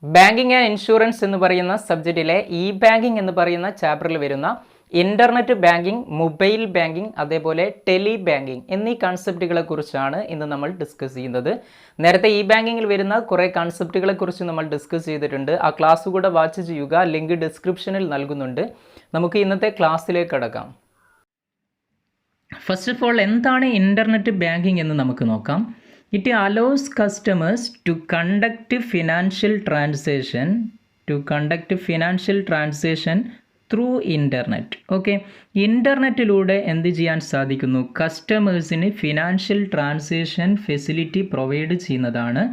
Banking and insurance എന്ന് പറയുന്ന സബ്ജക്റ്റിലെ E banking എന്ന് പറയുന്ന ചാപ്റ്ററിൽ വരുന്ന ഇൻ്റർനെറ്റ് ബാങ്കിങ്, മൊബൈൽ ബാങ്കിങ്, അതേപോലെ ടെലി ബാങ്കിങ് എന്നീ കൺസെപ്റ്റുകളെ കുറിച്ചാണ് ഇന്ന് നമ്മൾ ഡിസ്കസ് ചെയ്യുന്നത്. നേരത്തെ ഇ ബാങ്കിങ്ങിൽ വരുന്ന കുറേ കൺസെപ്റ്റുകളെ കുറിച്ച് നമ്മൾ ഡിസ്കസ് ചെയ്തിട്ടുണ്ട്. ആ ക്ലാസ് കൂടെ വാച്ച് ചെയ്യുക, ലിങ്ക് ഡിസ്ക്രിപ്ഷനിൽ നൽകുന്നുണ്ട്. നമുക്ക് ഇന്നത്തെ ക്ലാസ്സിലേക്ക് കടക്കാം. ഫസ്റ്റ് ഓഫ് ഓൾ, എന്താണ് ഇൻ്റർനെറ്റ് ബാങ്കിങ് എന്ന് നമുക്ക് നോക്കാം. It allows customers to conduct financial transaction through internet. Okay, ഇൻ്റർനെറ്റിലൂടെ എന്ത് ചെയ്യാൻ സാധിക്കുന്നു? കസ്റ്റമേഴ്സിന് ഫിനാൻഷ്യൽ ട്രാൻസാക്ഷൻ ഫെസിലിറ്റി പ്രൊവൈഡ് ചെയ്യുന്നതാണ്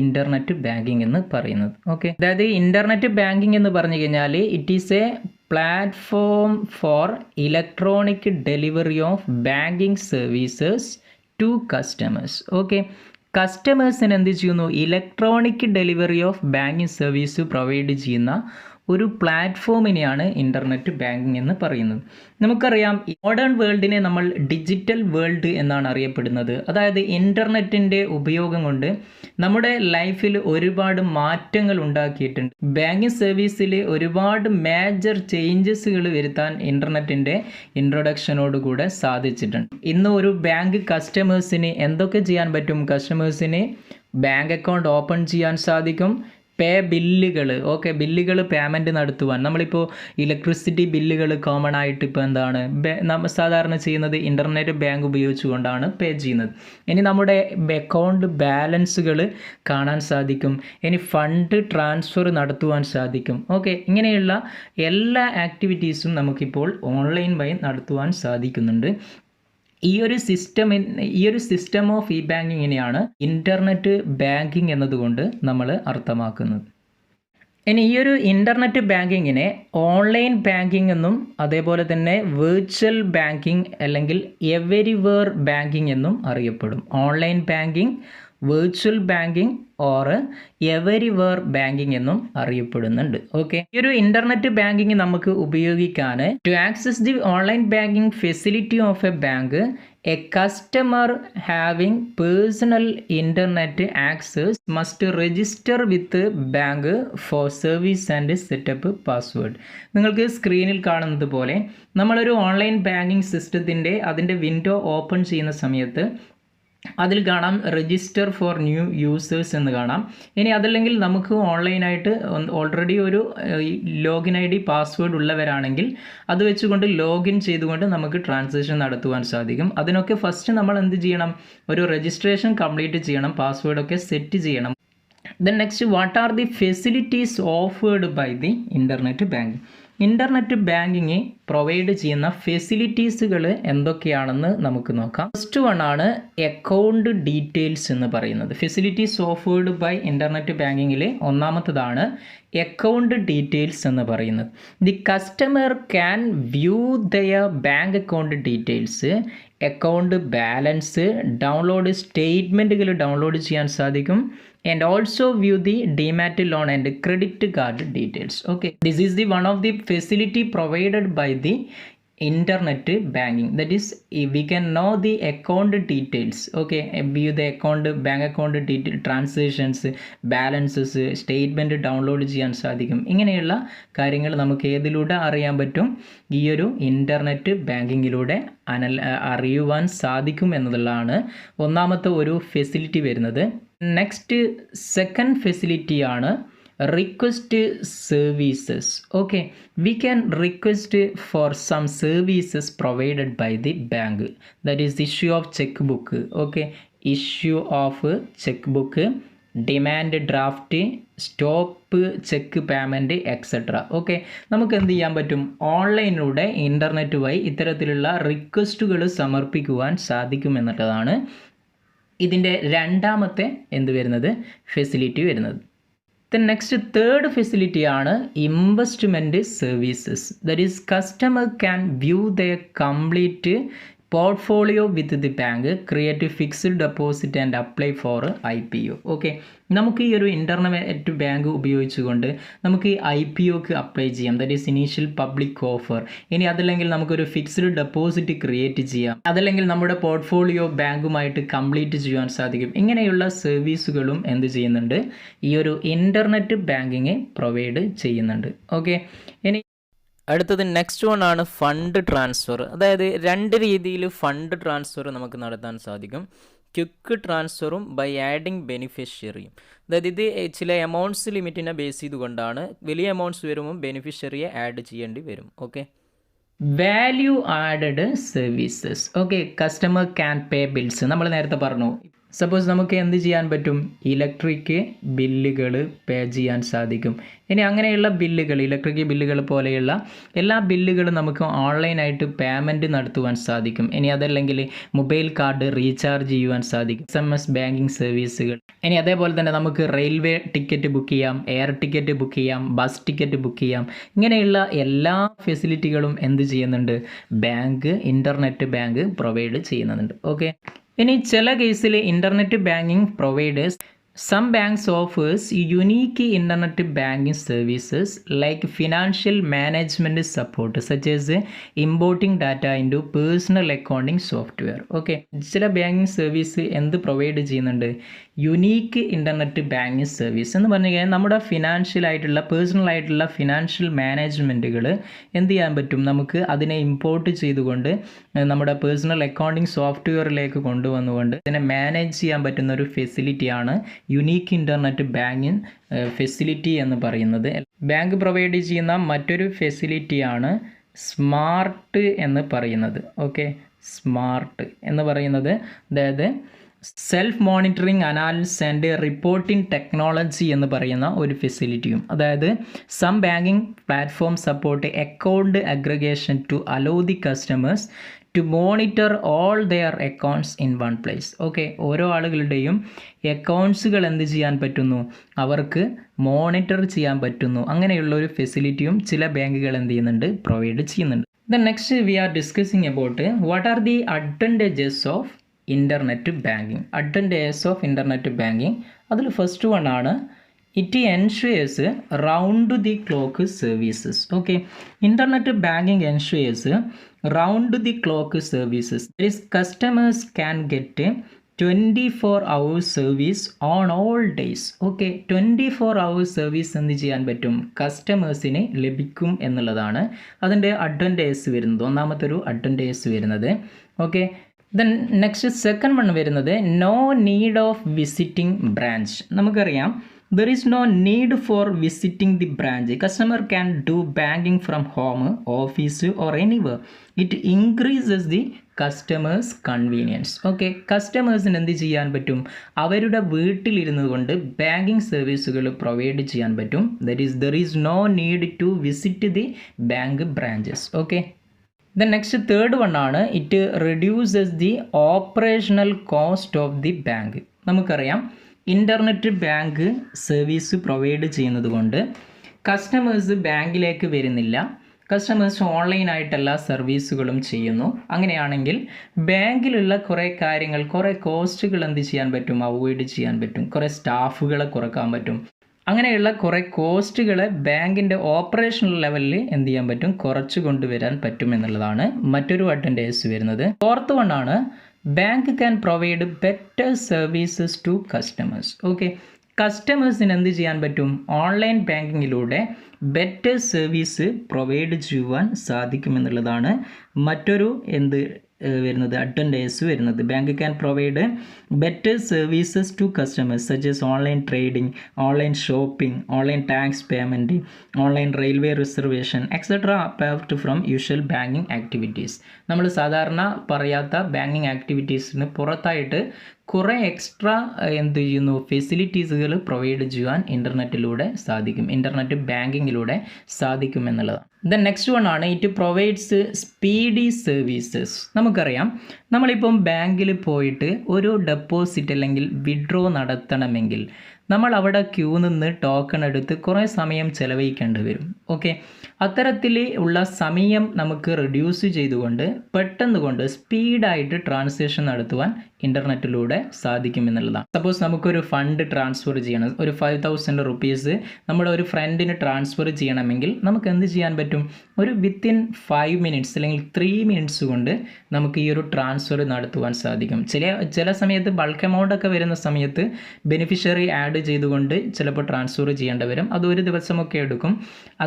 ഇൻ്റർനെറ്റ് ബാങ്കിങ് എന്ന് പറയുന്നത്. ഓക്കെ, അതായത് ഇൻ്റർനെറ്റ് ബാങ്കിങ് എന്ന് പറഞ്ഞു കഴിഞ്ഞാൽ it is a platform for electronic delivery of banking services to customers. Okay, കസ്റ്റമേഴ്സിന് എന്ത് ചെയ്യുന്നു? Electronic delivery of banking service provide ചെയ്യുന്ന ഒരു പ്ലാറ്റ്ഫോമിനെയാണ് ഇൻ്റർനെറ്റ് ബാങ്കിങ് എന്ന് പറയുന്നത്. നമുക്കറിയാം, മോഡേൺ വേൾഡിനെ നമ്മൾ ഡിജിറ്റൽ വേൾഡ് എന്നാണ് അറിയപ്പെടുന്നത്. അതായത് ഇൻ്റർനെറ്റിൻ്റെ ഉപയോഗം കൊണ്ട് നമ്മുടെ ലൈഫിൽ ഒരുപാട് മാറ്റങ്ങൾ ഉണ്ടാക്കിയിട്ടുണ്ട്. ബാങ്കിങ് സർവീസിൽ ഒരുപാട് മേജർ ചേഞ്ചസുകൾ വരുത്താൻ ഇൻ്റർനെറ്റിൻ്റെ ഇൻട്രൊഡക്ഷനോടുകൂടെ സാധിച്ചിട്ടുണ്ട്. ഇന്ന് ഒരു ബാങ്ക് കസ്റ്റമേഴ്സിന് എന്തൊക്കെ ചെയ്യാൻ പറ്റും? കസ്റ്റമേഴ്സിന് ബാങ്ക് അക്കൗണ്ട് ഓപ്പൺ ചെയ്യാൻ സാധിക്കും. ബില്ലുകൾ, ഓക്കെ, ബില്ലുകൾ പേയ്മെൻറ്റ് നടത്തുവാൻ നമ്മളിപ്പോൾ ഇലക്ട്രിസിറ്റി ബില്ലുകൾ കോമൺ ആയിട്ട് ഇപ്പോൾ എന്താണ് നമ്മൾ സാധാരണ ചെയ്യുന്നത്? ഇൻ്റർനെറ്റ് ബാങ്ക് ഉപയോഗിച്ചുകൊണ്ടാണ് പേ ചെയ്യുന്നത്. ഇനി നമ്മുടെ അക്കൗണ്ട് ബാലൻസുകൾ കാണാൻ സാധിക്കും. ഇനി ഫണ്ട് ട്രാൻസ്ഫർ നടത്തുവാൻ സാധിക്കും. ഓക്കെ, ഇങ്ങനെയുള്ള എല്ലാ ആക്ടിവിറ്റീസും നമുക്കിപ്പോൾ ഓൺലൈൻ വഴി നടത്തുവാൻ സാധിക്കുന്നുണ്ട്. ഈ ഒരു സിസ്റ്റം ഓഫ് ഇ ബാങ്കിങ്ങിനെയാണ് ഇൻ്റർനെറ്റ് ബാങ്കിങ് എന്നതുകൊണ്ട് നമ്മൾ അർത്ഥമാക്കുന്നത്. ഇനി ഈ ഒരു ഇൻ്റർനെറ്റ് ബാങ്കിങ്ങിനെ ഓൺലൈൻ ബാങ്കിങ് എന്നും അതേപോലെ തന്നെ വെർച്വൽ ബാങ്കിങ് അല്ലെങ്കിൽ എവരിവെയർ ബാങ്കിങ് എന്നും അറിയപ്പെടും. Online banking, virtual banking or everywhere banking എന്നും അറിയപ്പെടുന്നുണ്ട്. ഓക്കെ, ഈ ഒരു ഇൻ്റർനെറ്റ് ബാങ്കിങ് നമുക്ക് ഉപയോഗിക്കാൻ to access the online banking facility of a bank, a customer having personal internet access must register with bank for service and setup password. നിങ്ങൾക്ക് സ്ക്രീനിൽ കാണുന്നത് പോലെ നമ്മളൊരു ഓൺലൈൻ ബാങ്കിങ് സിസ്റ്റത്തിൻ്റെ അതിൻ്റെ വിൻഡോ ഓപ്പൺ ചെയ്യുന്ന സമയത്ത് അതിൽ കാണാം രജിസ്റ്റർ ഫോർ ന്യൂ യൂസേഴ്സ് എന്ന് കാണാം. ഇനി അതല്ലെങ്കിൽ നമുക്ക് ഓൺലൈനായിട്ട് ഓൾറെഡി ഒരു ലോഗിൻ ID പാസ്വേഡ് ഉള്ളവരാണെങ്കിൽ അത് വെച്ചുകൊണ്ട് ലോഗിൻ ചെയ്തുകൊണ്ട് നമുക്ക് ട്രാൻസാക്ഷൻ നടത്തുവാൻ സാധിക്കും. അതിനൊക്കെ ഫസ്റ്റ് നമ്മൾ എന്ത് ചെയ്യണം? ഒരു രജിസ്ട്രേഷൻ കംപ്ലീറ്റ് ചെയ്യണം, പാസ്വേഡൊക്കെ സെറ്റ് ചെയ്യണം. Then next, what are the facilities offered by the internet banking? Internet banking provide ചെയ്യുന്ന ഫെസിലിറ്റീസുകൾ എന്തൊക്കെയാണെന്ന് നമുക്ക് നോക്കാം. ഫസ്റ്റ് വൺ ആണ് അക്കൗണ്ട് ഡീറ്റെയിൽസ് എന്ന് പറയുന്നത്. ഫെസിലിറ്റീസ് ഓഫേർഡ് ബൈ ഇൻ്റർനെറ്റ് ബാങ്കിങ്ങിൽ ഒന്നാമത്തതാണ് അക്കൗണ്ട് ഡീറ്റെയിൽസ് എന്ന് പറയുന്നത്. The customer can view their bank account details, account balance, download സ്റ്റേറ്റ്മെൻറ്റുകൾ ഡൗൺലോഡ് ചെയ്യാൻ സാധിക്കും. And also view the demat loan and credit card details. Okay, this is the one of the facility provided by the internet banking. That is, we can know the account details. Okay, view the bank account detail, transactions, balances, statement download ചെയ്യാൻ സാധിക്കും. ഇങ്ങനെയുള്ള കാര്യങ്ങൾ നമുക്ക് ഏതിലൂടെ അറിയാൻ പറ്റും? ഈ ഒരു internet ബാങ്കിങ്ങിലൂടെ അറിയുവാൻ സാധിക്കും എന്നുള്ളതാണ് ഒന്നാമത്തെ ഒരു ഫെസിലിറ്റി വരുന്നത്. നെക്സ്റ്റ് സെക്കൻഡ് ഫെസിലിറ്റി ആണ് request services. Okay, we can request for some services provided by the bank. That is issue of cheque book. Okay, issue of cheque book, demand draft, stop cheque payment etcetera. Okay, നമുക്ക് എന്ത് ചെയ്യാൻ പറ്റും? ഓൺലൈനിലൂടെ internet വഴി ഇത്തരത്തിലുള്ള റിക്വസ്റ്റുകൾ സമർപ്പിക്കുവാൻ സാധിക്കുമെന്നുള്ളതാണ് ഇതിൻ്റെ രണ്ടാമത്തെ ഫെസിലിറ്റി വരുന്നത്. ദെൻ നെക്സ്റ്റ് തേർഡ് ഫെസിലിറ്റി ആണ് investment services. That is customer can view the complete portfolio with the bank, create fixed deposit and apply for IPO. Okay, നമുക്ക് ഈ ഒരു ഇൻ്റർനെറ്റ് ബാങ്ക് ഉപയോഗിച്ചുകൊണ്ട് നമുക്ക് ഈ IPOക്ക് അപ്ലൈ ചെയ്യാം, that is initial public offer. ഇനി അതല്ലെങ്കിൽ നമുക്കൊരു ഫിക്സ്ഡ് ഡെപ്പോസിറ്റ് ക്രിയേറ്റ് ചെയ്യാം, അതല്ലെങ്കിൽ നമ്മുടെ പോർട്ട്ഫോളിയോ ബാങ്കുമായിട്ട് കംപ്ലീറ്റ് ചെയ്യാൻ സാധിക്കും. ഇങ്ങനെയുള്ള സർവീസുകളും എന്ത് ചെയ്യുന്നുണ്ട്, ഈ ഒരു ഇൻ്റർനെറ്റ് ബാങ്കിങ് പ്രൊവൈഡ് ചെയ്യുന്നുണ്ട്. ഓക്കെ, ഇനി അടുത്തത് നെക്സ്റ്റ് വൺ ആണ് ഫണ്ട് ട്രാൻസ്ഫർ. അതായത് രണ്ട് രീതിയിൽ ഫണ്ട് ട്രാൻസ്ഫർ നമുക്ക് നടത്താൻ സാധിക്കും. ക്വിക്ക് ട്രാൻസ്ഫറും ബൈ ആഡിങ് ബെനിഫിഷ്യറിയും. അതായത് ഇത് ചില എമൗണ്ട്സ് ലിമിറ്റിനെ ബേസ് ചെയ്തുകൊണ്ടാണ്. വലിയ എമൗണ്ട്സ് വരുമ്പോൾ ബെനിഫിഷ്യറിയെ ആഡ് ചെയ്യേണ്ടി വരും. Okay, value added services. Okay, customer can pay bills. നമ്മൾ നേരത്തെ പറഞ്ഞു, സപ്പോസ് നമുക്ക് എന്ത് ചെയ്യാൻ പറ്റും, ഇലക്ട്രിക് ബില്ലുകൾ പേ ചെയ്യാൻ സാധിക്കും. ഇനി അങ്ങനെയുള്ള ബില്ലുകൾ, ഇലക്ട്രിക് ബില്ലുകൾ പോലെയുള്ള എല്ലാ ബില്ലുകളും നമുക്ക് ഓൺലൈനായിട്ട് പേയ്മെൻറ്റ് നടത്തുവാൻ സാധിക്കും. ഇനി അതല്ലെങ്കിൽ മൊബൈൽ കാർഡ് റീചാർജ് ചെയ്യുവാൻ സാധിക്കും, SMS ബാങ്കിങ് സർവീസുകൾ. ഇനി അതേപോലെ തന്നെ നമുക്ക് റെയിൽവേ ടിക്കറ്റ് ബുക്ക് ചെയ്യാം, എയർ ടിക്കറ്റ് ബുക്ക് ചെയ്യാം, ബസ് ടിക്കറ്റ് ബുക്ക് ചെയ്യാം. ഇങ്ങനെയുള്ള എല്ലാ ഫെസിലിറ്റികളും എന്ത് ചെയ്യുന്നുണ്ട്, ബാങ്ക്, ഇൻ്റർനെറ്റ് ബാങ്ക് പ്രൊവൈഡ് ചെയ്യുന്നുണ്ട്. ഓക്കെ, ഇനി ചില കേസിൽ internet banking providers some banks offers unique internet banking services like financial management support such as importing data into personal accounting software. Okay, ചില ബാങ്കിങ് സർവീസ് എന്ത് പ്രൊവൈഡ് ചെയ്യുന്നുണ്ട്, unique internet banking service എന്ന് പറഞ്ഞു കഴിഞ്ഞാൽ നമ്മുടെ ഫിനാൻഷ്യൽ ആയിട്ടുള്ള, personal ആയിട്ടുള്ള financial മാനേജ്മെൻറ്റുകൾ എന്ത് ചെയ്യാൻ പറ്റും, നമുക്ക് അതിനെ ഇമ്പോർട്ട് ചെയ്തുകൊണ്ട് നമ്മുടെ പേഴ്സണൽ അക്കൗണ്ടിങ് സോഫ്റ്റ്വെയറിലേക്ക് കൊണ്ടുവന്നുകൊണ്ട് ഇതിനെ മാനേജ് ചെയ്യാൻ പറ്റുന്ന ഒരു ഫെസിലിറ്റിയാണ് യുണീക്ക് ഇൻ്റർനെറ്റ് ബാങ്കിങ് ഫെസിലിറ്റി എന്ന് പറയുന്നത്. ബാങ്ക് പ്രൊവൈഡ് ചെയ്യുന്ന മറ്റൊരു ഫെസിലിറ്റിയാണ് സ്മാർട്ട് എന്ന് പറയുന്നത്. ഓക്കെ, സ്മാർട്ട് എന്ന് പറയുന്നത് അതായത് self monitoring, analysis and reporting technology എന്ന് പറയുന്ന ഒരു ഫെസിലിറ്റിയും. അതായത് some banking platform support account aggregation to allow the customers to monitor all their accounts in one place. Okay, ഓരോ ആളുകളുടെയും അക്കൗണ്ട്സുകൾ എന്ത് ചെയ്യാൻ പറ്റുന്നു, അവർക്ക് മോണിറ്റർ ചെയ്യാൻ പറ്റുന്നു. അങ്ങനെയുള്ള ഒരു ഫെസിലിറ്റിയും ചില ബാങ്കുകൾ എന്ത് ചെയ്യുന്നുണ്ട്, പ്രൊവൈഡ് ചെയ്യുന്നുണ്ട്. Then next we are discussing about what are the advantages of internet banking. Advantages of internet banking, അതിൽ ഫസ്റ്റ് വൺ ആണ് it ensures round the clock services. Okay, internet banking ensures round the clock services. That is customers can get 24 hours service on all days. Okay, 24 hours service എന്ത് ചെയ്യാൻ പറ്റും, കസ്റ്റമേഴ്സിന് ലഭിക്കും എന്നുള്ളതാണ് അതിൻ്റെ advantages വരുന്നത്, ഒന്നാമത്തെ ഒരു അഡ്വാൻറ്റേജസ് വരുന്നത്. Okay, then next second one വരുന്നത് no need of visiting branch. നമുക്കറിയാം there is no need for visiting the branch. Customer can do banking from home, office or anywhere. It increases the customers convenience. Okay, കസ്റ്റമേഴ്സിന് എന്ത് ചെയ്യാൻ പറ്റും, അവരുടെ വീട്ടിലിരുന്നു കൊണ്ട് banking സർവീസുകൾ പ്രൊവൈഡ് ചെയ്യാൻ പറ്റും. That is there is no need to visit the bank branches. Okay, then next third one ആണ് it reduces the operational cost of the bank. നമുക്കറിയാം ഇൻ്റർനെറ്റ് ബാങ്ക് സർവീസ് പ്രൊവൈഡ് ചെയ്യുന്നത് കൊണ്ട് കസ്റ്റമേഴ്സ് ബാങ്കിലേക്ക് വരുന്നില്ല, customers ഓൺലൈനായിട്ട് എല്ലാ സർവീസുകളും ചെയ്യുന്നു. അങ്ങനെയാണെങ്കിൽ ബാങ്കിലുള്ള കുറേ കാര്യങ്ങൾ, കുറേ കോസ്റ്റുകൾ എന്ത് ചെയ്യാൻ പറ്റും, അവോയ്ഡ് ചെയ്യാൻ പറ്റും, കുറേ സ്റ്റാഫുകളെ കുറക്കാൻ പറ്റും. അങ്ങനെയുള്ള കുറേ കോസ്റ്റുകളെ ബാങ്കിൻ്റെ ഓപ്പറേഷണൽ ലെവലിൽ എന്ത് ചെയ്യാൻ പറ്റും, കുറച്ച് കൊണ്ടുവരാൻ പറ്റും എന്നുള്ളതാണ് മറ്റൊരു അഡ്വാൻറ്റേജ് വരുന്നത്. ഫോർത്ത് വൺ ആണ് bank can provide better services to customers. Okay, കസ്റ്റമേഴ്സിന് എന്ത് ചെയ്യാൻ പറ്റും, ഓൺലൈൻ ബാങ്കിങ്ങിലൂടെ ബെറ്റർ സർവീസ് പ്രൊവൈഡ് ചെയ്യുവാൻ സാധിക്കുമെന്നുള്ളതാണ് മറ്റൊരു വരുന്നത് അഡ്വാൻറ്റേജ് വരുന്നത്. Bank can provide better services to customers such as online trading, online shopping, online tax payment, online railway reservation etcetera apart from usual banking activities. നമ്മൾ സാധാരണ പറയാത്ത ബാങ്കിങ് ആക്ടിവിറ്റീസിന് പുറത്തായിട്ട് കുറേ എക്സ്ട്രാ എന്ത് ചെയ്യുന്നു, ഫെസിലിറ്റീസുകൾ പ്രൊവൈഡ് ചെയ്യുവാൻ ഇൻ്റർനെറ്റിലൂടെ സാധിക്കും, ഇൻ്റർനെറ്റ് ബാങ്കിങ്ങിലൂടെ സാധിക്കും എന്നുള്ളതാണ്. ദെൻ നെക്സ്റ്റ് വൺ ആണ് ഇറ്റ് പ്രൊവൈഡ്സ് സ്പീഡി സർവീസസ്. നമുക്കറിയാം നമ്മളിപ്പം ബാങ്കിൽ പോയിട്ട് ഒരു ഡെപ്പോസിറ്റ് അല്ലെങ്കിൽ വിഡ്രോ നടത്തണമെങ്കിൽ നമ്മൾ അവിടെ ക്യൂ നിന്ന് ടോക്കൺ എടുത്ത് കുറേ സമയം ചിലവഴിക്കേണ്ടി വരും. ഓക്കെ, അത്തരത്തിൽ ഉള്ള സമയം നമുക്ക് റെഡ്യൂസ് ചെയ്തുകൊണ്ട് പെട്ടെന്ന് കൊണ്ട് സ്പീഡായിട്ട് ട്രാൻസാക്ഷൻ നടത്തുവാൻ ഇൻ്റർനെറ്റിലൂടെ സാധിക്കുമെന്നുള്ളതാണ്. സപ്പോസ് നമുക്കൊരു ഫണ്ട് ട്രാൻസ്ഫർ ചെയ്യണം, ഒരു 5000 റുപ്പീസ് നമ്മുടെ ഒരു ഫ്രണ്ടിന് ട്രാൻസ്ഫർ ചെയ്യണമെങ്കിൽ നമുക്ക് എന്ത് ചെയ്യാൻ പറ്റും? ഒരു വിത്തിൻ 5 മിനിറ്റ്സ് അല്ലെങ്കിൽ 3 മിനിറ്റ്സ് കൊണ്ട് നമുക്ക് ഈ ഒരു ട്രാൻസ്ഫർ നടത്തുവാൻ സാധിക്കും. ചില സമയത്ത് ബൾക്ക് എമൗണ്ട് ഒക്കെ വരുന്ന സമയത്ത് ബെനിഫിഷ്യറി ആഡ് ചെയ്തുകൊണ്ട് ചിലപ്പോൾ ട്രാൻസ്ഫർ ചെയ്യേണ്ടി വരും. അത് ഒരു ദിവസമൊക്കെ എടുക്കും.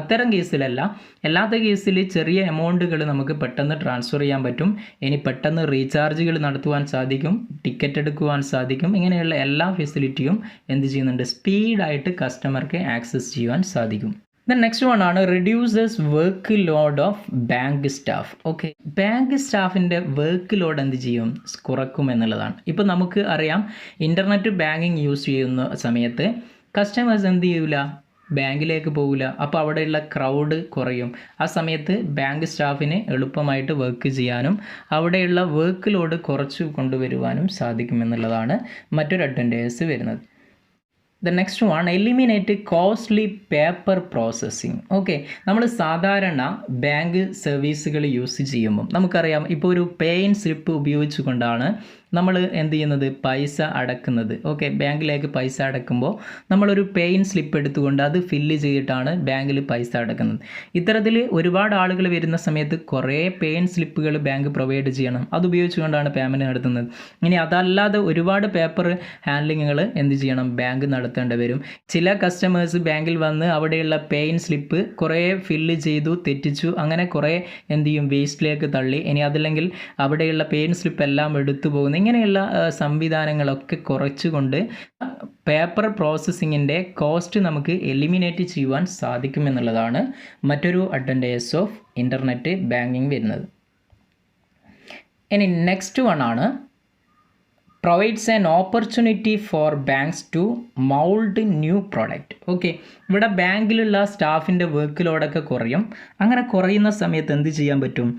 അത്തരം കേസിലല്ല, അല്ലാത്ത കേസിൽ ചെറിയ എമൗണ്ടുകൾ നമുക്ക് പെട്ടെന്ന് ട്രാൻസ്ഫർ ചെയ്യാൻ പറ്റും. ഇനി പെട്ടെന്ന് റീചാർജുകൾ നടത്തുവാൻ സാധിക്കും, ടിക്കറ്റ് എടുക്കുവാൻ സാധിക്കും. ഇങ്ങനെയുള്ള എല്ലാ ഫെസിലിറ്റിയും എന്ത് ചെയ്യുന്നുണ്ട്? സ്പീഡായിട്ട് കസ്റ്റമർക്ക് ആക്സസ് ചെയ്യുവാൻ സാധിക്കും. നെക്സ്റ്റ് വൺ ആണ് reduces work load of bank staff. Okay, bank സ്റ്റാഫിൻ്റെ വർക്ക് ലോഡ് എന്ത് ചെയ്യും? കുറക്കും എന്നുള്ളതാണ്. ഇപ്പോൾ നമുക്ക് അറിയാം, ഇൻ്റർനെറ്റ് ബാങ്കിങ് യൂസ് ചെയ്യുന്ന സമയത്ത് കസ്റ്റമേഴ്സ് എന്ത് ചെയ്യൂല? ബാങ്കിലേക്ക് പോകില്ല. അപ്പോൾ അവിടെയുള്ള ക്രൗഡ് കുറയും. ആ സമയത്ത് ബാങ്ക് സ്റ്റാഫിന് എളുപ്പമായിട്ട് വർക്ക് ചെയ്യാനും അവിടെയുള്ള വർക്ക് ലോഡ് കുറച്ച് കൊണ്ടുവരുവാനും സാധിക്കുമെന്നുള്ളതാണ് മറ്റൊരു അഡ്വാൻറ്റേജ് വരുന്നത്. Next one eliminate costly paper processing. Okay, നമ്മൾ സാധാരണ ബാങ്ക് സർവീസുകൾ യൂസ് ചെയ്യുമ്പം നമുക്കറിയാം, ഇപ്പോൾ ഒരു പേയിൻ സ്ലിപ്പ് ഉപയോഗിച്ചുകൊണ്ടാണ് നമ്മൾ എന്ത് ചെയ്യുന്നത്? പൈസ അടക്കുന്നത്. ഓക്കെ, ബാങ്കിലേക്ക് പൈസ അടക്കുമ്പോൾ നമ്മളൊരു പേയിൻ സ്ലിപ്പ് എടുത്തുകൊണ്ട് അത് ഫില്ല് ചെയ്തിട്ടാണ് ബാങ്കിൽ പൈസ അടക്കുന്നത്. ഇത്തരത്തിൽ ഒരുപാട് ആളുകൾ വരുന്ന സമയത്ത് കുറേ പേയിൻ സ്ലിപ്പുകൾ ബാങ്ക് പ്രൊവൈഡ് ചെയ്യണം. അത് ഉപയോഗിച്ചുകൊണ്ടാണ് പേയ്മെൻറ്റ് നടത്തുന്നത്. ഇനി അതല്ലാതെ ഒരുപാട് പേപ്പർ ഹാൻഡ്ലിങ്ങുകൾ എന്ത് ചെയ്യണം? ബാങ്ക് നടത്തേണ്ടി വരും. ചില കസ്റ്റമേഴ്സ് ബാങ്കിൽ വന്ന് അവിടെയുള്ള പേയിൻ സ്ലിപ്പ് കുറേ ഫില്ല് ചെയ്തു, തെറ്റിച്ചു, അങ്ങനെ കുറേ എന്ത് ചെയ്യും? വേസ്റ്റിലേക്ക് തള്ളി. ഇനി അതല്ലെങ്കിൽ അവിടെയുള്ള പേയിൻ സ്ലിപ്പ് എല്ലാം എടുത്തു പോകുന്നു. ഇങ്ങനെയുള്ള സംവിധാനങ്ങളൊക്കെ കുറച്ചുകൊണ്ട് പേപ്പർ പ്രോസസ്സിങ്ങിൻ്റെ കോസ്റ്റ് നമുക്ക് എലിമിനേറ്റ് ചെയ്യുവാൻ സാധിക്കുമെന്നുള്ളതാണ് മറ്റൊരു അഡ്വാൻറ്റേജ് ഓഫ് ഇൻ്റർനെറ്റ് ബാങ്കിങ് വരുന്നത്. ഇനി നെക്സ്റ്റ് വൺ ആണ് provides an opportunity for banks to mold new product. Okay, ഇവിടെ ബാങ്കിലുള്ള സ്റ്റാഫിൻ്റെ വർക്ക് ലോഡൊക്കെ കുറയും. അങ്ങനെ കുറയുന്ന സമയത്ത് എന്ത് ചെയ്യാൻ പറ്റും?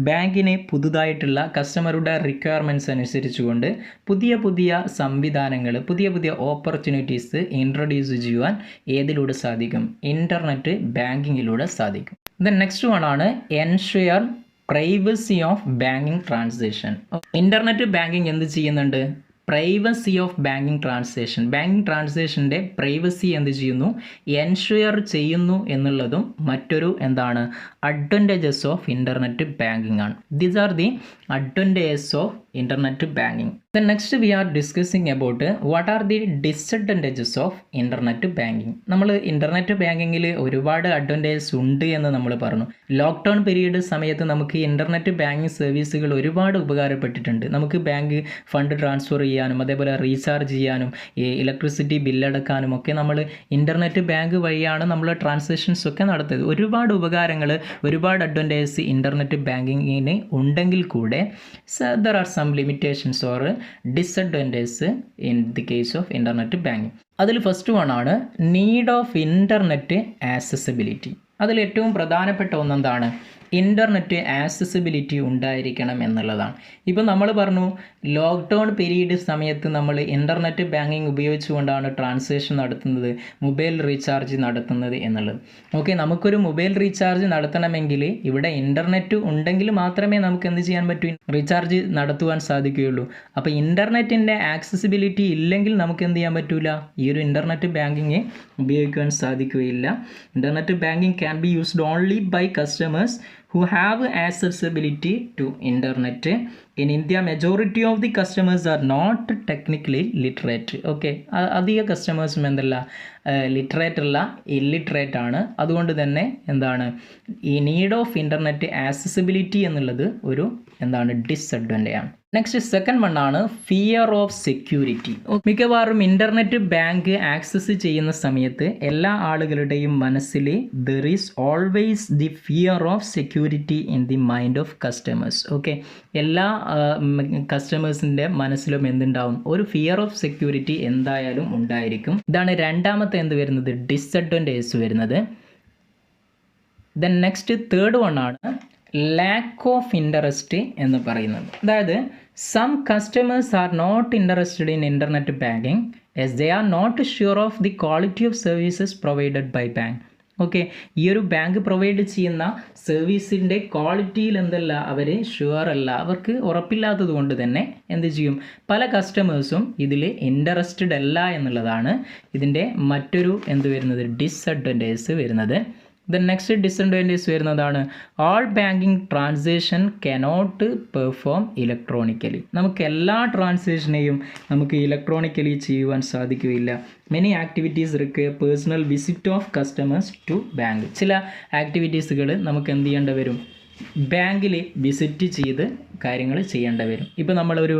ബാങ്കിന് പുതുതായിട്ടുള്ള കസ്റ്റമറുടെ റിക്വയർമെൻറ്റ്സ് അനുസരിച്ചുകൊണ്ട് പുതിയ പുതിയ സംവിധാനങ്ങൾ, പുതിയ പുതിയ ഓപ്പർച്യൂണിറ്റീസ് ഇൻട്രൊഡ്യൂസ് ചെയ്യുവാൻ ഏതിലൂടെ സാധിക്കും? ഇൻ്റർനെറ്റ് ബാങ്കിങ്ങിലൂടെ സാധിക്കും. നെക്സ്റ്റ് വൺ ആണ് ensure privacy of banking transaction. Internet banking എന്ത് ചെയ്യുന്നുണ്ട്? Privacy of banking transaction, banking ട്രാൻസാക്ഷൻ്റെ പ്രൈവസി എന്ത് ചെയ്യുന്നു? എൻഷുർ ചെയ്യുന്നു എന്നുള്ളതും മറ്റൊരു എന്താണ്? അഡ്വാൻറ്റേജസ് ഓഫ് ഇൻ്റർനെറ്റ് ബാങ്കിങ് ആണ്. These are the advantages of internet banking. Next we are discussing about what are the disadvantages of internet banking. നമ്മൾ ഇൻ്റർനെറ്റ് ബാങ്കിങ്ങിൽ ഒരുപാട് അഡ്വാൻറ്റേജസ് ഉണ്ട് എന്ന് നമ്മൾ പറഞ്ഞു. ലോക്ക്ഡൗൺ പീരീഡ് സമയത്ത് നമുക്ക് ഇൻ്റർനെറ്റ് ബാങ്കിങ് സർവീസുകൾ ഒരുപാട് ഉപകാരപ്പെട്ടിട്ടുണ്ട്. നമുക്ക് ബാങ്ക് ഫണ്ട് ട്രാൻസ്ഫർ ചെയ്യാനും അതേപോലെ റീചാർജ് ചെയ്യാനും ഇലക്ട്രിസിറ്റി ബില്ലടക്കാനും ഒക്കെ നമ്മൾ ഇൻ്റർനെറ്റ് ബാങ്ക് വഴിയാണ് നമ്മൾ ട്രാൻസാക്ഷൻസ് ഒക്കെ നടത്തിയത്. ഒരുപാട് ഉപകാരങ്ങൾ, ഒരുപാട് അഡ്വാൻറ്റേജസ് ഇൻ്റർനെറ്റ് ബാങ്കിങ്ങിന് ഉണ്ടെങ്കിൽ കൂടെ there are some limitations or disadvantages in the case of internet banking. അതിൽ ഫസ്റ്റ് വൺ ആണ് നീഡ് ഓഫ് ഇൻ്റർനെറ്റ് ആക്സസിബിലിറ്റി. അതിൽ ഏറ്റവും പ്രധാനപ്പെട്ട ഒന്നെന്താണ്? ഇൻ്റർനെറ്റ് ആക്സസിബിലിറ്റി ഉണ്ടായിരിക്കണം എന്നുള്ളതാണ്. ഇപ്പോൾ നമ്മൾ പറഞ്ഞു ലോക്ക്ഡൗൺ പീരീഡ് സമയത്ത് നമ്മൾ ഇൻ്റർനെറ്റ് ബാങ്കിങ് ഉപയോഗിച്ചുകൊണ്ടാണ് ട്രാൻസാക്ഷൻ നടത്തുന്നത്, മൊബൈൽ റീചാർജ് നടത്തുന്നത് എന്നുള്ളത്. ഓക്കെ, നമുക്കൊരു മൊബൈൽ റീചാർജ് നടത്തണമെങ്കിൽ ഇവിടെ ഇൻ്റർനെറ്റ് ഉണ്ടെങ്കിൽ മാത്രമേ നമുക്ക് എന്ത് ചെയ്യാൻ പറ്റൂ? റീചാർജ് നടത്തുവാൻ സാധിക്കുകയുള്ളൂ. അപ്പോൾ ഇൻ്റർനെറ്റിൻ്റെ ആക്സസിബിലിറ്റി ഇല്ലെങ്കിൽ നമുക്ക് എന്ത് ചെയ്യാൻ പറ്റില്ല? ഈ ഒരു ഇൻ്റർനെറ്റ് ബാങ്കിങ് ഉപയോഗിക്കുവാൻ സാധിക്കുകയില്ല. Internet banking can be used only by customers who have accessibility to internet. In India, majority of the customers are not technically literate. Okay, അധിക കസ്റ്റമേഴ്സും എന്തല്ല ലിറ്ററേറ്റ് അല്ല, ഇല്ലിറ്ററേറ്റ് ആണ്. അതുകൊണ്ട് തന്നെ എന്താണ് ഈ നീഡ് ഓഫ് ഇൻ്റർനെറ്റ് ആക്സസിബിലിറ്റി എന്നുള്ളത് ഒരു എന്താണ് ഡിസഡ്വാൻറ്റേജ് ആണ്. നെക്സ്റ്റ് സെക്കൻഡ് വൺ ആണ് ഫിയർ ഓഫ് സെക്യൂരിറ്റി. മിക്കവാറും ഇൻ്റർനെറ്റ് ബാങ്ക് ആക്സസ് ചെയ്യുന്ന സമയത്ത് എല്ലാ ആളുകളുടെയും മനസ്സിൽ there is always the fear of security in the mind of customers. Okay, എല്ലാ കസ്റ്റമേഴ്സിൻ്റെ മനസ്സിലും എന്തുണ്ടാവും? ഒരു ഫിയർ ഓഫ് സെക്യൂരിറ്റി എന്തായാലും ഉണ്ടായിരിക്കും. ഇതാണ് രണ്ടാമത്തെ എന്ത് വരുന്നത്? ഡിസഡ്വാൻറ്റേജ് വരുന്നത്. ദെൻ നെക്സ്റ്റ് തേർഡ് വൺ ആണ് ലാക്ക് ഓഫ് ഇൻട്രസ്റ്റ് എന്ന് പറയുന്നത്. അതായത് some customers are not interested in internet banking as they are not sure of the quality of services provided by bank. Okay, ഈ ഒരു ബാങ്ക് പ്രൊവൈഡ് ചെയ്യുന്ന സർവീസിൻ്റെ ക്വാളിറ്റിയിൽ എന്തല്ല അവർ ഷുവർ അല്ല, അവർക്ക് ഉറപ്പില്ലാത്തത് കൊണ്ട് തന്നെ എന്ത് ചെയ്യും, പല കസ്റ്റമേഴ്സും ഇതിൽ ഇൻട്രസ്റ്റഡ് അല്ല എന്നുള്ളതാണ് ഇതിൻ്റെ മറ്റൊരു എന്ത് വരുന്നത്, ഡിസഡ്വാൻറ്റേജ് വരുന്നത്. ദ നെക്സ്റ്റ് ഡിസഡ്വാൻറ്റേജ് വരുന്നതാണ് all banking transaction cannot perform electronically. നമുക്ക് എല്ലാ ട്രാൻസാക്ഷനെയും നമുക്ക് ഇലക്ട്രോണിക്കലി ചെയ്യുവാൻ സാധിക്കുകയില്ല. Many activities require personal visit of customers to bank. ചില ആക്ടിവിറ്റീസുകൾ നമുക്ക് എന്ത് ചെയ്യേണ്ടി വരും, ബാങ്കിൽ വിസിറ്റ് ചെയ്ത് കാര്യങ്ങൾ ചെയ്യേണ്ടി വരും. ഇപ്പോൾ നമ്മളൊരു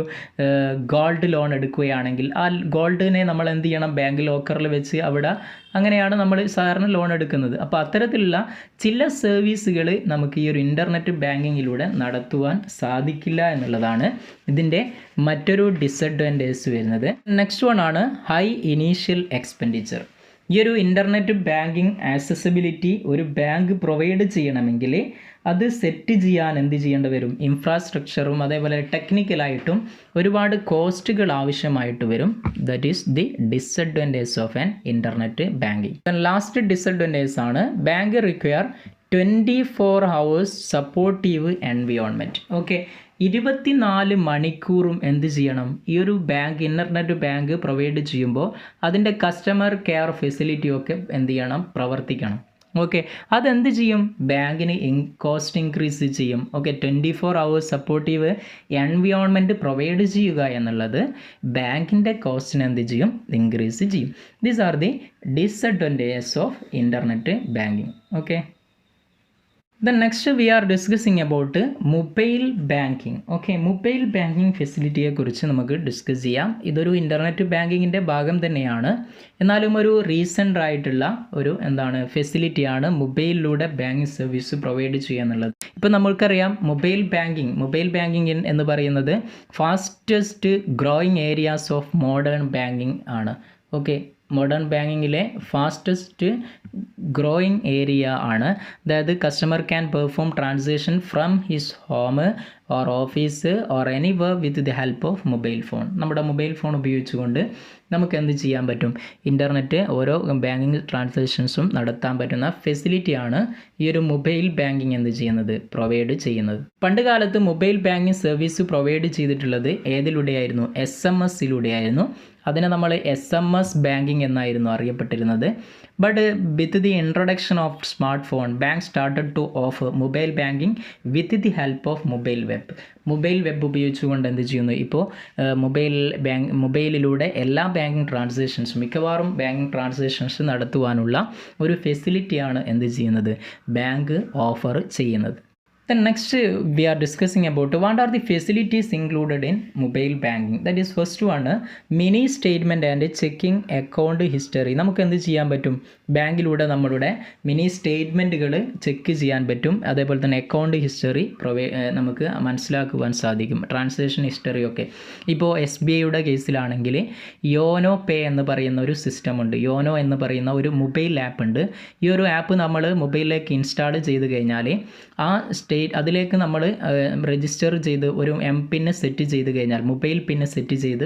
ഗോൾഡ് ലോൺ എടുക്കുകയാണെങ്കിൽ ആ ഗോൾഡിനെ നമ്മൾ എന്ത് ചെയ്യണം, ബാങ്ക് ലോക്കറിൽ വെച്ച് അവിടെ അങ്ങനെയാണ് നമ്മൾ സാധാരണ ലോൺ എടുക്കുന്നത്. അപ്പോൾ അത്തരത്തിലുള്ള ചില സർവീസുകൾ നമുക്ക് ഈ ഒരു ഇൻ്റർനെറ്റ് ബാങ്കിങ്ങിലൂടെ നടത്തുവാൻ സാധിക്കില്ല എന്നുള്ളതാണ് ഇതിൻ്റെ മറ്റൊരു ഡിസഡ്വാൻറ്റേജ് വരുന്നത്. നെക്സ്റ്റ് വൺ ആണ് ഹൈ ഇനീഷ്യൽ എക്സ്പെൻഡിച്ചർ. ഈ ഒരു ഇൻ്റർനെറ്റ് ബാങ്കിങ് ആക്സസിബിലിറ്റി ഒരു ബാങ്ക് പ്രൊവൈഡ് ചെയ്യണമെങ്കിൽ അത് സെറ്റ് ചെയ്യാൻ എന്ത് ചെയ്യേണ്ടി വരും, ഇൻഫ്രാസ്ട്രക്ചറും അതേപോലെ ടെക്നിക്കലായിട്ടും ഒരുപാട് കോസ്റ്റുകൾ ആവശ്യമായിട്ട് വരും. That is the disadvantage of an internet banking. Last disadvantage ആണ് bank require 24 hours supportive environment. Okay, 24 മണിക്കൂറും എന്ത് ചെയ്യണം, ഈ ഒരു ബാങ്ക് ഇൻ്റർനെറ്റ് ബാങ്ക് പ്രൊവൈഡ് ചെയ്യുമ്പോൾ അതിൻ്റെ കസ്റ്റമർ കെയർ ഫെസിലിറ്റിയൊക്കെ എന്ത് ചെയ്യണം, പ്രവർത്തിക്കണം. ഓക്കെ, അതെന്ത് ചെയ്യും, ബാങ്കിന് കോസ്റ്റ് ഇൻക്രീസ് ചെയ്യും. Okay, 24 hours supportive environment provide ചെയ്യുക എന്നുള്ളത് ബാങ്കിൻ്റെ കോസ്റ്റിനെ എന്ത് ചെയ്യും, ഇൻക്രീസ് ചെയ്യും. These are the disadvantages of internet banking. Okay, then next we are discussing about mobile banking. Okay, mobile banking ഫെസിലിറ്റിയെ കുറിച്ച് നമുക്ക് ഡിസ്കസ് ചെയ്യാം. ഇതൊരു ഇൻ്റർനെറ്റ് ബാങ്കിങ്ങിൻ്റെ ഭാഗം തന്നെയാണ്, എന്നാലും ഒരു റീസെൻ്റ് ആയിട്ടുള്ള ഒരു എന്താണ് ഫെസിലിറ്റിയാണ് മൊബൈലിലൂടെ ബാങ്കിങ് സർവീസ് പ്രൊവൈഡ് ചെയ്യുക എന്നുള്ളത്. ഇപ്പോൾ നമ്മൾക്കറിയാം മൊബൈൽ ബാങ്കിങ് എന്ന് പറയുന്നത് fastest growing areas of modern banking ആണ്. ഓക്കെ, മോഡേൺ ബാങ്കിങ്ങിലെ ഫാസ്റ്റസ്റ്റ് ഗ്രോയിങ് ഏരിയ ആണ്. അതായത് customer can perform transaction from his home or office or anywhere with the help of mobile phone. നമ്മുടെ മൊബൈൽ ഫോൺ ഉപയോഗിച്ചുകൊണ്ട് നമുക്ക് എന്ത് ചെയ്യാൻ പറ്റും, ഇൻ്റർനെറ്റ് ഓരോ ബാങ്കിങ് ട്രാൻസാക്ഷൻസും നടത്താൻ പറ്റുന്ന ഫെസിലിറ്റിയാണ് ഈ ഒരു മൊബൈൽ ബാങ്കിങ് എന്ത് ചെയ്യുന്നത്, പ്രൊവൈഡ് ചെയ്യുന്നത്. പണ്ട് കാലത്ത് മൊബൈൽ ബാങ്കിങ് സർവീസ് പ്രൊവൈഡ് ചെയ്തിട്ടുള്ളത് ഏതിലൂടെയായിരുന്നു, SMS-ലൂടെയായിരുന്നു. അതിനെ നമ്മൾ SMS ബാങ്കിങ് എന്നായിരുന്നു അറിയപ്പെട്ടിരുന്നത്. But with the introduction of smart phone bank started to offer mobile banking with the help of mobile web ഉപയോഗിച്ചുകൊണ്ട് എന്ത് ചെയ്യുന്നു, ഇപ്പോൾ മൊബൈലിലൂടെ എല്ലാ ബാങ്കിങ് ട്രാൻസാക്ഷൻസും മിക്കവാറും ബാങ്കിങ് ട്രാൻസാക്ഷൻസ് നടത്തുവാനുള്ള ഒരു ഫെസിലിറ്റിയാണ് എന്ത് ചെയ്യുന്നത്, ബാങ്ക് ഓഫർ ചെയ്യുന്നത്. Then next we are discussing about what are the facilities included in mobile banking. That is first one mini statement and checking account history. നമുക്ക് എന്ത് ചെയ്യാൻ പറ്റും, ബാങ്കിലൂടെ നമ്മളുടെ മിനി സ്റ്റേറ്റ്മെൻറ്റുകൾ ചെക്ക് ചെയ്യാൻ പറ്റും. അതേപോലെ തന്നെ അക്കൗണ്ട് ഹിസ്റ്ററി നമുക്ക് മനസ്സിലാക്കുവാൻ സാധിക്കും, ട്രാൻസാക്ഷൻ ഹിസ്റ്ററിയൊക്കെ. ഇപ്പോൾ SBIയുടെ കേസിലാണെങ്കിൽ യോനോ പേ എന്ന് പറയുന്ന ഒരു സിസ്റ്റം ഉണ്ട്. യോനോ എന്ന് പറയുന്ന ഒരു മൊബൈൽ ആപ്പ് ഉണ്ട്. ഈ ഒരു ആപ്പ് നമ്മൾ മൊബൈലിലേക്ക് ഇൻസ്റ്റാൾ ചെയ്ത് കഴിഞ്ഞാൽ ആ അതിലേക്ക് നമ്മൾ രജിസ്റ്റർ ചെയ്ത് ഒരു MPIN സെറ്റ് ചെയ്ത് കഴിഞ്ഞാൽ, മൊബൈൽ പിൻ സെറ്റ് ചെയ്ത്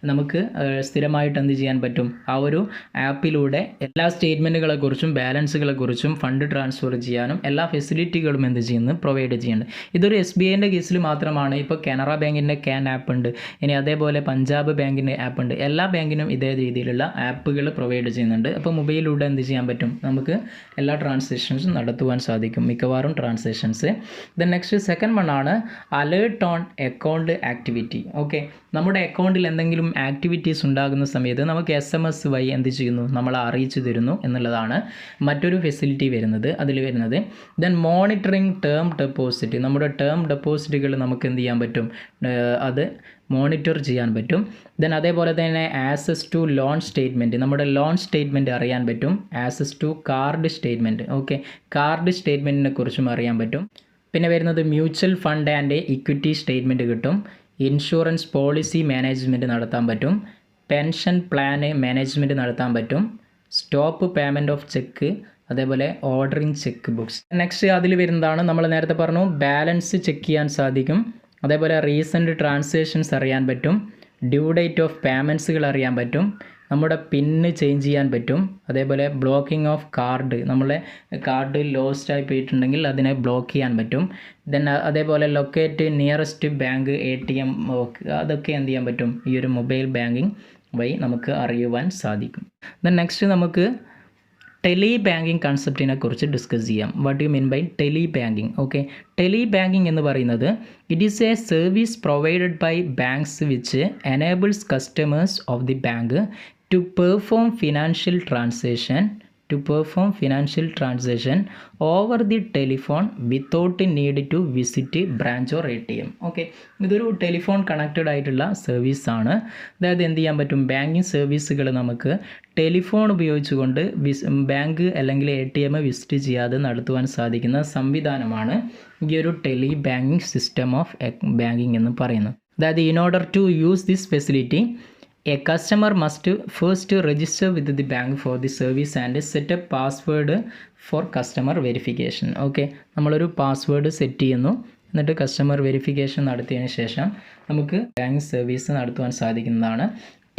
നമുക്ക് സ്ഥിരമായിട്ട് എന്ത് ചെയ്യാൻ പറ്റും, ആ ഒരു ആപ്പിലൂടെ എല്ലാ സ്റ്റേറ്റ്മെൻറ്റുകളെക്കുറിച്ചും ബാലൻസുകളെക്കുറിച്ചും ഫണ്ട് ട്രാൻസ്ഫർ ചെയ്യാനും എല്ലാ ഫെസിലിറ്റികളും എന്ത് ചെയ്യുന്നു, പ്രൊവൈഡ് ചെയ്യുന്നുണ്ട്. ഇതൊരു SBIൻ്റെ കേസിൽ മാത്രമാണ്. ഇപ്പോൾ കാനറ ബാങ്കിൻ്റെ CAN ആപ്പ് ഉണ്ട്, ഇനി അതേപോലെ പഞ്ചാബ് ബാങ്കിൻ്റെ ആപ്പ് ഉണ്ട്. എല്ലാ ബാങ്കിനും ഇതേ രീതിയിലുള്ള ആപ്പുകൾ പ്രൊവൈഡ് ചെയ്യുന്നുണ്ട്. അപ്പോൾ മൊബൈലിലൂടെ എന്ത് ചെയ്യാൻ പറ്റും, നമുക്ക് എല്ലാ ട്രാൻസാക്ഷൻസും നടത്തുവാൻ സാധിക്കും, മിക്കവാറും transactions. Then next second one ആണ് alert on account activity. Okay, നമ്മുടെ അക്കൗണ്ടിൽ എന്തെങ്കിലും ആക്ടിവിറ്റീസ് ഉണ്ടാകുന്ന സമയത്ത് നമുക്ക് SMS വഴി എന്ത് ചെയ്യുന്നു, നമ്മളെ അറിയിച്ചു തരുന്നു എന്നുള്ളതാണ് മറ്റൊരു ഫെസിലിറ്റി വരുന്നത്. അതിൽ വരുന്നത് ദെൻ മോണിറ്ററിങ് ടേം ഡെപ്പോസിറ്റ്. നമ്മുടെ ടേം ഡെപ്പോസിറ്റുകൾ നമുക്ക് എന്ത് ചെയ്യാൻ പറ്റും, അത് മോണിറ്റർ ചെയ്യാൻ പറ്റും. ദെൻ അതേപോലെ തന്നെ ആക്സസ് ടു ലോൺ സ്റ്റേറ്റ്മെൻറ്റ്, നമ്മുടെ ലോൺ സ്റ്റേറ്റ്മെൻറ്റ് അറിയാൻ പറ്റും. Access to card statement. Okay, card സ്റ്റേറ്റ്മെൻറ്റിനെ കുറിച്ചും അറിയാൻ പറ്റും. പിന്നെ വരുന്നത് mutual fund and equity statement കിട്ടും. ഇൻഷുറൻസ് പോളിസി മാനേജ്മെൻറ്റ് നടത്താൻ പറ്റും. പെൻഷൻ പ്ലാന് മാനേജ്മെൻറ്റ് നടത്താൻ പറ്റും. സ്റ്റോപ്പ് പേയ്മെൻറ്റ് ഓഫ് ചെക്ക്, അതേപോലെ ഓർഡറിങ് ചെക്ക് ബുക്സ്. നെക്സ്റ്റ് അതിൽ വരുന്നതാണ് നമ്മൾ നേരത്തെ പറഞ്ഞു, ബാലൻസ് ചെക്ക് ചെയ്യാൻ സാധിക്കും. അതേപോലെ റീസെൻറ്റ് ട്രാൻസാക്ഷൻസ് അറിയാൻ പറ്റും. ഡ്യൂ ഡേറ്റ് ഓഫ് പേയ്മെൻറ്റ്സുകൾ അറിയാൻ പറ്റും. നമ്മുടെ പിന്ന് ചേഞ്ച് ചെയ്യാൻ പറ്റും. അതേപോലെ ബ്ലോക്കിംഗ് ഓഫ് കാർഡ്, നമ്മളെ കാർഡ് ലോസ്റ്റ് ആയി പോയിട്ടുണ്ടെങ്കിൽ അതിനെ ബ്ലോക്ക് ചെയ്യാൻ പറ്റും. ദെൻ അതേപോലെ ലൊക്കേറ്റ് നിയറസ്റ്റ് ബാങ്ക് ATM അതൊക്കെ എന്ത് ചെയ്യാൻ പറ്റും, ഈ ഒരു മൊബൈൽ ബാങ്കിങ് വഴി നമുക്ക് അറിയുവാൻ സാധിക്കും. ദെൻ നെക്സ്റ്റ് നമുക്ക് ടെലി ബാങ്കിങ് കൺസെപ്റ്റിനെ കുറിച്ച് ഡിസ്കസ് ചെയ്യാം. What you mean by tele banking? Okay, tele banking എന്ന് പറയുന്നത് it is a service provided by banks which enables customers of the bank to perform financial transaction over the telephone without need to visit branch or ATM. Okay, ഇതൊരു telephone connected ആയിട്ടുള്ള സർവീസാണ്. അതായത് എന്ത് ചെയ്യാൻ പറ്റും, banking സർവീസുകൾ നമുക്ക് telephone ഉപയോഗിച്ചുകൊണ്ട് ബാങ്ക് അല്ലെങ്കിൽ ATM വിസിറ്റ് ചെയ്യാതെ നടത്തുവാൻ സാധിക്കുന്ന സംവിധാനമാണ് ഈ ഒരു tele banking system of banking എന്ന് പറയുന്നത്. അതായത് in order to use this facility a customer must first register with the bank for the service and set up password for customer verification. Okay, നമ്മളൊരു പാസ്വേഡ് സെറ്റ് ചെയ്യുന്നു, എന്നിട്ട് customer verification നടത്തിയതിന് ശേഷം നമുക്ക് bank service നടത്തുവാൻ സാധിക്കുന്നതാണ്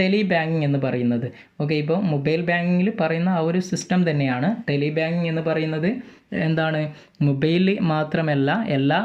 tele banking എന്ന് പറയുന്നത്. ഓക്കെ, ഇപ്പോൾ മൊബൈൽ ബാങ്കിങ്ങിൽ പറയുന്ന ആ ഒരു സിസ്റ്റം തന്നെയാണ് ടെലി ബാങ്കിങ് എന്ന് പറയുന്നത്. എന്താണ്, മൊബൈൽ മാത്രമല്ല, എല്ലാ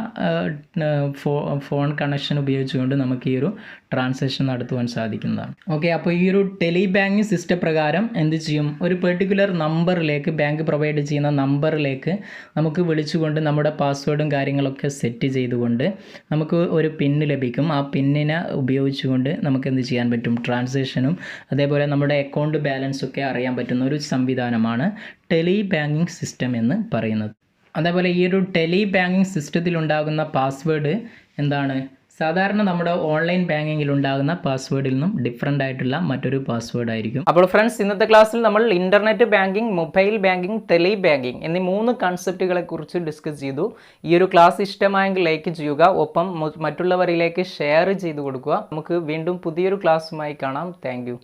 ഫോൺ കണക്ഷൻ ഉപയോഗിച്ചുകൊണ്ട് നമുക്ക് ഈ ഒരു ട്രാൻസാക്ഷൻ നടത്തുവാൻ സാധിക്കുന്നതാണ്. ഓക്കെ, അപ്പോൾ ഈ ഒരു ടെലി ബാങ്കിങ് സിസ്റ്റം പ്രകാരം എന്ത് ചെയ്യും, ഒരു പെർട്ടിക്കുലർ നമ്പറിലേക്ക്, ബാങ്ക് പ്രൊവൈഡ് ചെയ്യുന്ന നമ്പറിലേക്ക് നമുക്ക് വിളിച്ചുകൊണ്ട് നമ്മുടെ പാസ്വേഡും കാര്യങ്ങളൊക്കെ സെറ്റ് ചെയ്തുകൊണ്ട് നമുക്ക് ഒരു പിന്ന് ലഭിക്കും. ആ പിന്നിനെ ഉപയോഗിച്ചുകൊണ്ട് നമുക്ക് എന്ത് ചെയ്യാൻ പറ്റും, ട്രാൻസാക്ഷനും അതേപോലെ നമ്മുടെ അക്കൗണ്ട് ബാലൻസ് ഒക്കെ അറിയാൻ പറ്റുന്ന ഒരു സംവിധാനമാണ് ടെലി ബാങ്കിങ് സിസ്റ്റം എന്ന് പറയുന്നത്. അതേപോലെ ഈ ഒരു ടെലി ബാങ്കിങ് സിസ്റ്റത്തിൽ ഉണ്ടാകുന്ന പാസ്വേഡ് എന്താണ്, സാധാരണ നമ്മുടെ ഓൺലൈൻ ബാങ്കിങ്ങിൽ ഉണ്ടാകുന്ന പാസ്വേഡിൽ നിന്നും ഡിഫറെൻ്റ് ആയിട്ടുള്ള മറ്റൊരു പാസ്വേഡ് ആയിരിക്കും. അപ്പോൾ ഫ്രണ്ട്സ്, ഇന്നത്തെ ക്ലാസ്സിൽ നമ്മൾ internet banking, mobile banking, tele banking എന്നീ 3 കൺസെപ്റ്റുകളെ കുറിച്ച് ഡിസ്കസ് ചെയ്തു. ഈ ഒരു ക്ലാസ് ഇഷ്ടമായെങ്കിൽ ലൈക്ക് ചെയ്യുക, ഒപ്പം മറ്റുള്ളവരിലേക്ക് ഷെയർ ചെയ്ത് കൊടുക്കുക. നമുക്ക് വീണ്ടും പുതിയൊരു ക്ലാസ്സുമായി കാണാം. താങ്ക്